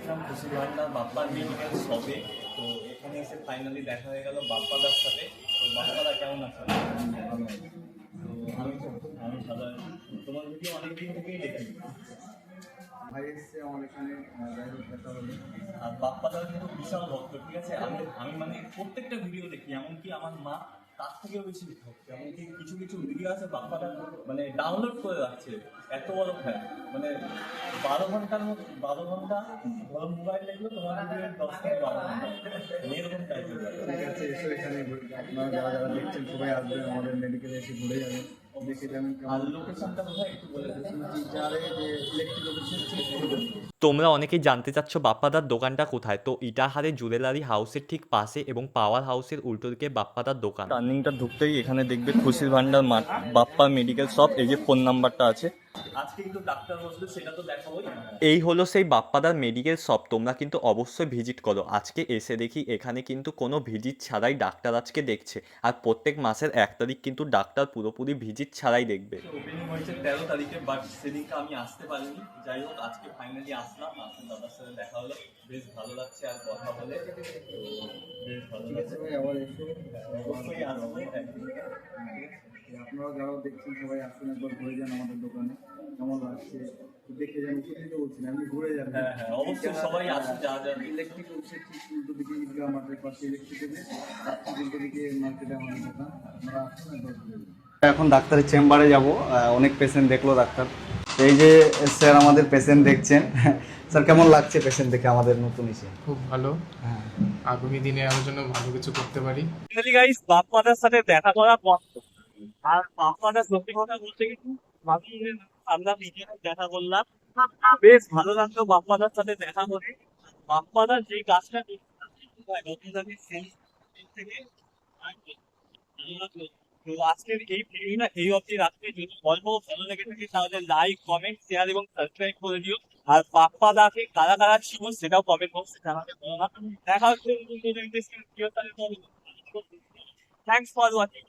এসেছিলাম খুশির ভান্ডার বাপ্পার মেডিকেল শপে। তো এখানে এসে ফাইনালি দেখা হয়ে গেল বাপ্পাদার সাথে। তো বাপ্পাদা কেমন আছে? তো আমি আমি ভালো আছি। তোমার ভিডিও অনেকদিন থেকেই দেখি। ভাই এসছে আমার এখানে যাই হোক দেখা হলো। আর বাপ্পাদার কিন্তু বিশাল ভক্ত, ঠিক আছে। আমি আমি মানে প্রত্যেকটা ভিডিও দেখি, এমনকি আমার মা তার থেকেও বেশি ভক্ত। এমনকি কিছু কিছু ভিডিও আছে বাপ্পাদা মানে ডাউনলোড করে রাখছে, এত বড় ফ্যান। মানে 12 ঘন্টার মধ্যে 12 ঘন্টা ধরো মোবাইল দেখলো তোমার ভিডিও 10 থেকে 12 ঘন্টা এরকম টাইপের। ঠিক আছে, এসো এখানে আপনারা যারা যারা দেখছেন সবাই আসবেন, আমাদের মেডিকেলে এসে ঘুরে যাবেন, দেখে যাবেন। আর লোকেশনটা কোথায় একটু বলে দেবেন? যারে যে ইলেকট্রিক অফিস তোমরা অনেকেই জানতে চাচ্ছ বাপ্পাদার দোকানটা কোথায়। তো ইটাহারে জুয়েলারি হাউসের ঠিক পাশে এবং পাওয়ার হাউসের উল্টো দিকে বাপ্পাদার দোকান। টার্নিংটা ঢুকতেই এখানে দেখবে খুশির ভান্ডার মাঠ, বাপ্পা মেডিকেল শপ। এই যে ফোন নাম্বারটা আছে। আজকে কিন্তু ডাক্তার বসবে, সেটা তো দেখাবোই। এই হলো সেই বাপ্পাদার মেডিকেল শপ। তোমরা কিন্তু অবশ্যই ভিজিট করো। আজকে এসে দেখি এখানে কিন্তু কোনো ভিজিট ছাড়াই ডাক্তার আজকে দেখছে। আর প্রত্যেক মাসের 1 তারিখ কিন্তু ডাক্তার পুরোপুরি ভিজিট ছাড়াই দেখবে। ওপেনিং হয়েছে 13 তারিখে, বাট সেদিনকে আমি আসতে পারিনি। যাই হোক আজকে ফাইনালি আসলাম, আসলে দাদার সাথে দেখা হলো, বেশ ভালো লাগছে আর কথা বলে। তো বেশ ভালো লাগছে ভাই, আবার এসো। অবশ্যই আসবো একদিন। আপনারা যারা দেখছেন সবাই আসুন, একবার ঘুরে যান আমাদের দোকানে, কেমন লাগছে দেখে যান। সেটাই তো বলছি না, আমি ঘুরে যান। হ্যাঁ হ্যাঁ অবশ্যই সবাই আসুন, যা যা ইলেকট্রিক অফিসের ঠিক উল্টো দিকে ঈদগাহ মাঠের পাশে ইলেকট্রিক অফিস, তার ঠিক উল্টো দিকে মার্কেটে আমাদের দোকান। আপনারা আসুন, একবার ঘুরে যান। এখন ডাক্তারের চেম্বারে যাব, অনেক পেশেন্ট দেখলো ডাক্তার। এই যে স্যার আমাদের পেশেন্ট দেখছেন। স্যার কেমন লাগছে পেশেন্ট দেখে আমাদের নতুন এসে? খুব ভালো। হ্যাঁ, আগামী দিনে আমার জন্য ভালো কিছু করতে পারি। ফাইনালি গাইস বাপ্পাদার সাথে দেখা করা বন্ধ। আর বাপ্পাদার সত্যি কথা বলতে কিন্তু আমরা নিজেরা দেখা করলাম, বেশ ভালো লাগলো বাপ্পাদার সাথে দেখা করে। বাপ্পাদার যে কাজটা থেকে তো আজকের এই ভিডিওটা এই অবধি রাখতে। যদি গল্প ভালো লেগে থাকে তাহলে লাইক কমেন্ট শেয়ার এবং সাবস্ক্রাইব করে দিও। আর বাপ্পাদাকে কারা কারা ছিল সেটাও কমেন্ট বক্সে জানাতে বলো না। দেখা হচ্ছে থ্যাংকস ফর ওয়াচিং।